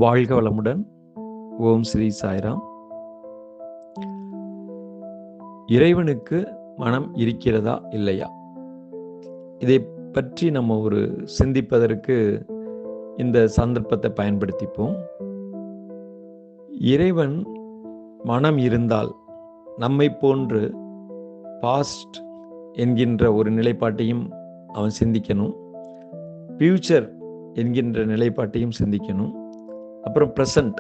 வாழ்க வளமுடன். ஓம் ஸ்ரீ சாய்ராம். இறைவனுக்கு மனம் இருக்கிறதா இல்லையா, இதை பற்றி நம்ம ஒரு சிந்திப்பதற்கு இந்த சந்தர்ப்பத்தை பயன்படுத்திப்போம். இறைவன் மனம் இருந்தால் நம்மை போன்று பாஸ்ட் என்கின்ற ஒரு நிலைப்பாட்டையும் அவன் சிந்திக்கணும், ஃபியூச்சர் என்கின்ற நிலைப்பாட்டையும் சிந்திக்கணும், அப்புறம் ப்ரெசண்ட்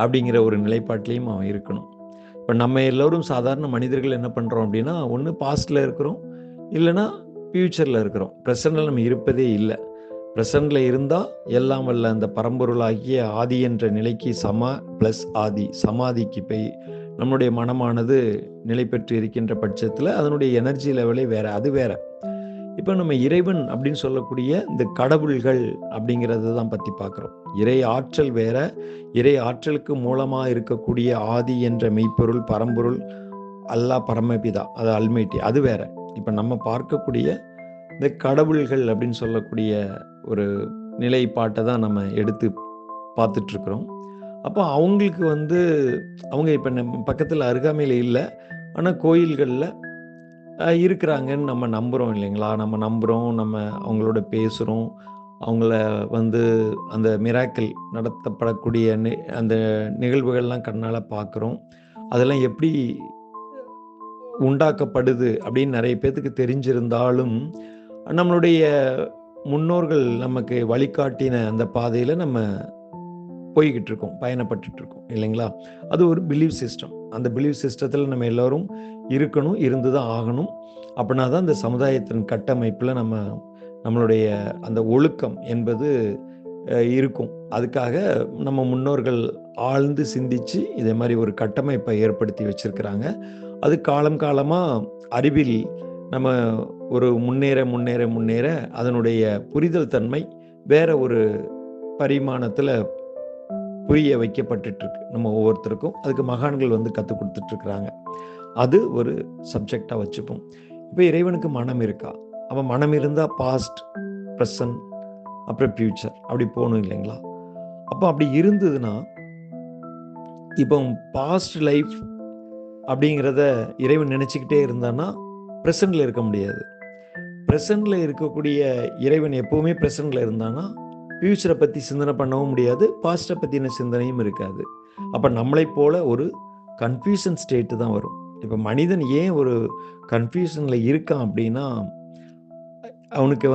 அப்படிங்கிற ஒரு நிலைப்பாட்டிலையும் அவன் இருக்கணும். இப்போ நம்ம எல்லோரும் சாதாரண மனிதர்கள் என்ன பண்ணுறோம் அப்படின்னா, ஒன்று பாஸ்டில் இருக்கிறோம், இல்லைன்னா ஃப்யூச்சரில் இருக்கிறோம். ப்ரெசண்டில் நம்ம இருப்பதே இல்லை. ப்ரெசண்டில் இருந்தால் எல்லாம் வல்ல அந்த பரம்பொருளாகிய ஆதி என்ற நிலைக்கு ப்ளஸ் ஆதி சமாதிக்கு போய் நம்முடைய மனமானது நிலை பெற்று இருக்கின்ற பட்சத்தில் அதனுடைய எனர்ஜி லெவலே வேற, அது வேற. இப்போ நம்ம இறைவன் அப்படின்னு சொல்லக்கூடிய இந்த கடவுள்கள் அப்படிங்கிறத தான் பற்றி பார்க்குறோம். இறை ஆற்றல் வேற, இறை ஆற்றலுக்கு மூலமாக இருக்கக்கூடிய ஆதி என்ற மெய்ப்பொருள் பரம்பொருள் அல்லாஹ் பரமபிதா, அது அல்மைட்டி, அது வேற. இப்போ நம்ம பார்க்கக்கூடிய இந்த கடவுள்கள் அப்படின்னு சொல்லக்கூடிய ஒரு நிலைப்பாட்டை தான் நம்ம எடுத்து பார்த்துட்ருக்குறோம். அப்போ அவங்களுக்கு அவங்க இப்போ நம்ம பக்கத்தில் அருகாமையில் இல்லை, ஆனால் கோயில்களில் இருக்கிறாங்கன்னு நம்ம நம்புகிறோம் இல்லைங்களா? நம்ம நம்புகிறோம், நம்ம அவங்களோட பேசுகிறோம், அவங்கள அந்த மிராக்கிள் நடத்தப்படக்கூடிய அந்த நிகழ்வுகள்லாம் கண்ணால் பார்க்குறோம். அதெல்லாம் எப்படி உண்டாக்கப்படுது அப்படின்னு நிறைய பேர்த்துக்கு தெரிஞ்சிருந்தாலும், நம்மளுடைய முன்னோர்கள் நமக்கு வழிகாட்டின அந்த பாதையில் நம்ம போய்கிட்டு இருக்கோம், பயணப்பட்டு இருக்கோம் இல்லைங்களா? அது ஒரு பிலீவ் சிஸ்டம். அந்த பிலீவ் சிஸ்டத்தில் நம்ம எல்லோரும் இருக்கணும், இருந்து தான் ஆகணும். அப்படின்னா தான் இந்த சமுதாயத்தின் கட்டமைப்பில் நம்மளுடைய அந்த ஒழுக்கம் என்பது இருக்கும். அதுக்காக நம்ம முன்னோர்கள் ஆழ்ந்து சிந்திச்சு இதே மாதிரி ஒரு கட்டமைப்பை ஏற்படுத்தி வச்சிருக்கிறாங்க. அது காலம் காலமாக அறிவில் நம்ம ஒரு முன்னேற அதனுடைய புரிதல் தன்மை வேற ஒரு பரிமாணத்தில் புரிய வைக்கப்பட்டுட்டு இருக்கு நம்ம ஒவ்வொருத்தருக்கும். அதுக்கு மகான்கள் கற்றுக் கொடுத்துட்டு இருக்கிறாங்க. அது ஒரு சப்ஜெக்டாக வச்சுப்போம். இப்போ இறைவனுக்கு மனம் இருக்கா? அவன் மனம் இருந்தால் பாஸ்ட், ப்ரெசன்ட், அப்புறம் ஃபியூச்சர் அப்படி போகணும் இல்லைங்களா? அப்போ அப்படி இருந்ததுன்னா, இப்போ பாஸ்ட் லைஃப் அப்படிங்கிறத இறைவன் நினச்சிக்கிட்டே இருந்தான்னா ப்ரெசண்டில் இருக்க முடியாது. ப்ரெசண்டில் இருக்கக்கூடிய இறைவன் எப்போவுமே ப்ரெசண்டில் இருந்தான்னா ஃபியூச்சரை பற்றி சிந்தனை பண்ணவும் முடியாது, பாஸ்ட்டை பற்றின சிந்தனையும் இருக்காது. அப்போ நம்மளை போல ஒரு கன்ஃபியூஷன் ஸ்டேட்டு தான் வரும். இப்போ மனிதன் ஏன் ஒரு கன்ஃபியூஷனில் இருக்கான் அப்படின்னா, அவனுக்கு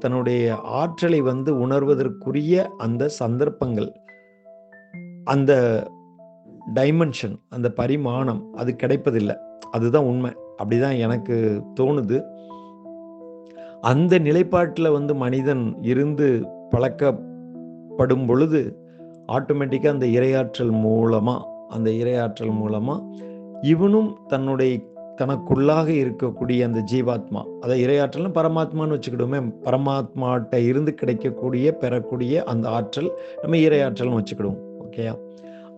தன்னுடைய ஆற்றலை உணர்வதற்குரிய அந்த சந்தர்ப்பங்கள், அந்த டைமென்ஷன், அந்த பரிமாணம் அது கிடைப்பதில்லை. அதுதான் உண்மை. அப்படிதான் எனக்கு தோணுது. அந்த நிலைப்பாட்டில் மனிதன் இருந்து பழக்கப்படும் பொழுது ஆட்டோமேட்டிக்காக அந்த இறையாற்றல் மூலமாக இவனும் தனக்குள்ளாக இருக்கக்கூடிய அந்த ஜீவாத்மா, அதை இறையாற்றல்னு பரமாத்மான்னு வச்சுக்கிடுவோமே, பரமாத்மாட்ட இருந்து பெறக்கூடிய அந்த ஆற்றல் நம்ம இறையாற்றல்னு வச்சுக்கிடுவோம். ஓகேயா?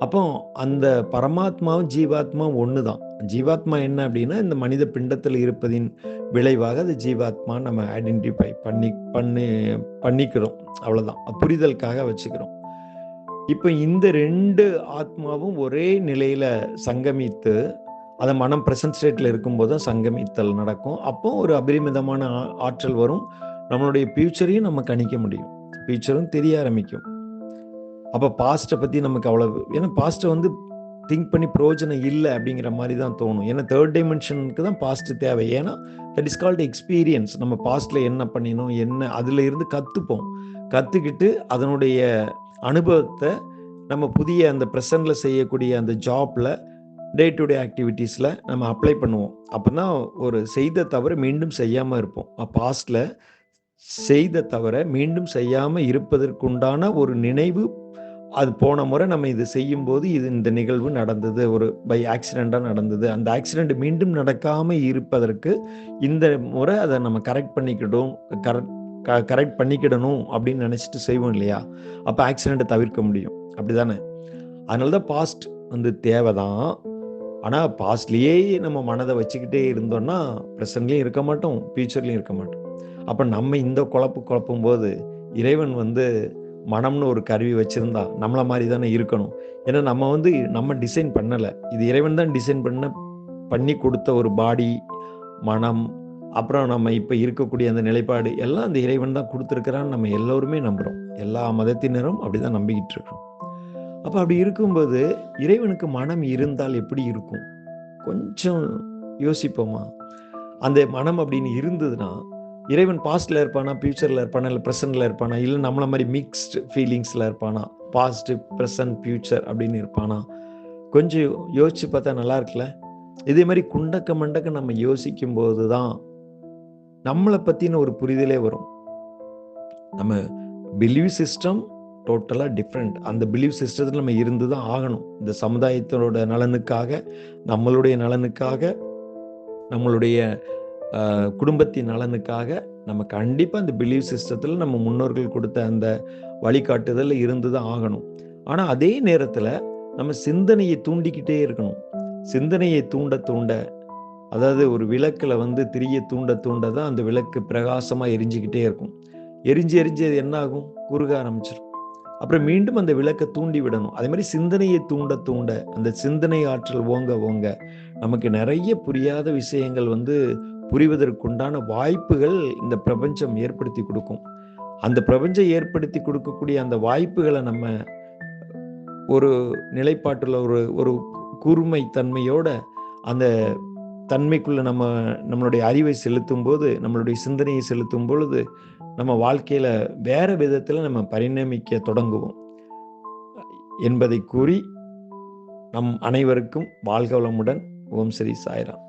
அப்போ அந்த பரமாத்மாவும் ஜீவாத்மாவும் ஒன்று தான். ஜீவாத்மா என்ன அப்படின்னா, இந்த மனித பிண்டத்தில் இருப்பதின் விளைவாக அது ஜீவாத்மா நம்ம ஐடென்டிஃபை பண்ணிக்கிறோம். அவ்வளோதான், புரிதலுக்காக வச்சுக்கிறோம். இப்போ இந்த 2 ஆத்மாவும் ஒரே நிலையில் சங்கமித்து, அதை மனம் ப்ரெசன்ட் ஸ்டேட்டில் இருக்கும்போது தான் சங்கமித்தல் நடக்கும். அப்போ ஒரு அபரிமிதமான ஆற்றல் வரும். நம்மளுடைய ஃபியூச்சரையும் நம்ம கணிக்க முடியும், ஃபியூச்சரும் தெரிய ஆரம்பிக்கும். அப்போ பாஸ்ட்டை பற்றி நமக்கு அவ்வளவு, ஏன்னா பாஸ்ட்டை திங்க் பண்ணி பிரயோஜனம் இல்லை அப்படிங்கிற மாதிரி தான் தோணும். ஏன்னா தேர்ட் டைமென்ஷனுக்கு தான் பாஸ்ட் தேவை. ஏன்னா தட் இஸ் கால்டு எக்ஸ்பீரியன்ஸ். நம்ம பாஸ்ட்டில் என்ன பண்ணினோம், என்ன அதில் இருந்து கற்றுக்கிட்டு அதனுடைய அனுபவத்தை நம்ம புதிய அந்த ப்ரெசண்டில் செய்யக்கூடிய அந்த ஜாப்பில், டே டு டே ஆக்டிவிட்டீஸில் நம்ம அப்ளை பண்ணுவோம். அப்போ தான் ஒரு செய்த தவிர மீண்டும் செய்யாமல் இருப்போம். பாஸ்டில் செய்த தவிர மீண்டும் செய்யாமல் இருப்பதற்குண்டான ஒரு நினைவு, அது போன முறை நம்ம இது செய்யும்போது இந்த நிகழ்வு நடந்தது, ஒரு பை ஆக்சிடெண்ட்டாக நடந்தது, அந்த ஆக்சிடெண்ட் மீண்டும் நடக்காமல் இருப்பதற்கு இந்த முறை அதை நம்ம கரெக்ட் பண்ணிக்கிடணும் அப்படின்னு நினச்சிட்டு செய்வோம் இல்லையா? அப்போ ஆக்சிடெண்ட்டை தவிர்க்க முடியும். அப்படி தானே? அதனால தான் பாஸ்ட் தேவை தான். ஆனால் பாஸ்ட்லேயே நம்ம மனதை வச்சுக்கிட்டே இருந்தோம்னா ப்ரெசன்ட்லேயும் இருக்க மாட்டோம், ஃபியூச்சர்லேயும் இருக்க மாட்டோம். அப்போ நம்ம இந்த குழப்பும் போது இறைவன் மனம்னு ஒரு கருவி வச்சுருந்தா நம்மளை மாதிரி தானே இருக்கணும். ஏன்னா நம்ம டிசைன் பண்ணலை, இது இறைவன் தான் டிசைன் பண்ணி கொடுத்த ஒரு பாடி, மனம், அப்புறம் நம்ம இப்போ இருக்கக்கூடிய அந்த நிலைப்பாடு எல்லாம் அந்த இறைவன் தான் கொடுத்துருக்கிறான்னு நம்ம எல்லோருமே நம்புகிறோம். எல்லா மதத்தினரும் அப்படி தான் நம்பிக்கிட்டு இருக்கோம். அப்போ அப்படி இருக்கும்போது இறைவனுக்கு மனம் இருந்தால் எப்படி இருக்கும்? கொஞ்சம் யோசிப்போமா? அந்த மனம் அப்படின்னு இருந்ததுன்னா இறைவன் பாஸ்ட்ல இருப்பானா, ஃபியூச்சர்ல இருப்பானா, இல்லை ப்ரெசன்ட்ல இருப்பானா, இல்லை நம்மள மாதிரி மிக்ஸ்டு ஃபீலிங்ஸ்ல இருப்பானா, பாஸ்ட், ப்ரெசன்ட், ஃபியூச்சர் அப்படின்னு இருப்பானா? கொஞ்சம் யோசிச்சு பார்த்தா நல்லா இருக்குல்ல. இதே மாதிரி குண்டக்க மண்டக்க நம்ம யோசிக்கும் போது தான் நம்மளை பற்றின ஒரு புரிதலே வரும். நம்ம பிலீவ் சிஸ்டம் டோட்டலாக டிஃப்ரெண்ட். அந்த பிலீவ் சிஸ்டத்தில் நம்ம இருந்து தான் ஆகணும். இந்த சமுதாயத்தினோட நலனுக்காக, நம்மளுடைய நலனுக்காக, நம்மளுடைய குடும்பத்தின் நலனுக்காக நம்ம கண்டிப்பாக அந்த பிலீவ் சிஸ்டத்தில் நம்ம முன்னோர்கள் கொடுத்த அந்த வழிகாட்டுதல் இருந்து தான் ஆகணும். ஆனால் அதே நேரத்தில் நம்ம சிந்தனையை தூண்டிக்கிட்டே இருக்கணும். சிந்தனையை தூண்ட அதாவது ஒரு விளக்கில் திரியை தூண்ட தான் அந்த விளக்கு பிரகாசமாக எரிஞ்சுக்கிட்டே இருக்கும். எரிஞ்சு அது என்ன ஆகும்? குறுக ஆரம்பிச்சிடும். அப்புறம் மீண்டும் அந்த விளக்கை தூண்டி விடணும். அதே மாதிரி சிந்தனையை தூண்ட அந்த சிந்தனை ஆற்றல் ஓங்க நமக்கு நிறைய புரியாத விஷயங்கள் புரிவதற்குண்டான வாய்ப்புகள் இந்த பிரபஞ்சம் ஏற்படுத்தி கொடுக்கும். அந்த பிரபஞ்சம் ஏற்படுத்தி கொடுக்கக்கூடிய அந்த வாய்ப்புகளை நம்ம ஒரு நிலைப்பாட்டில் ஒரு கூர்மை தன்மையோட அந்த தன்மைக்குள்ள நம்மளுடைய அறிவை செலுத்தும் போது, நம்மளுடைய சிந்தனையை செலுத்தும் பொழுது நம்ம வாழ்க்கையில வேற விதத்துல நம்ம பரிணமிக்க தொடங்குவோம் என்பதை கூறி நம் அனைவருக்கும் வாழ்க வளமுடன். ஓம் ஸ்ரீ சாய்ராம்.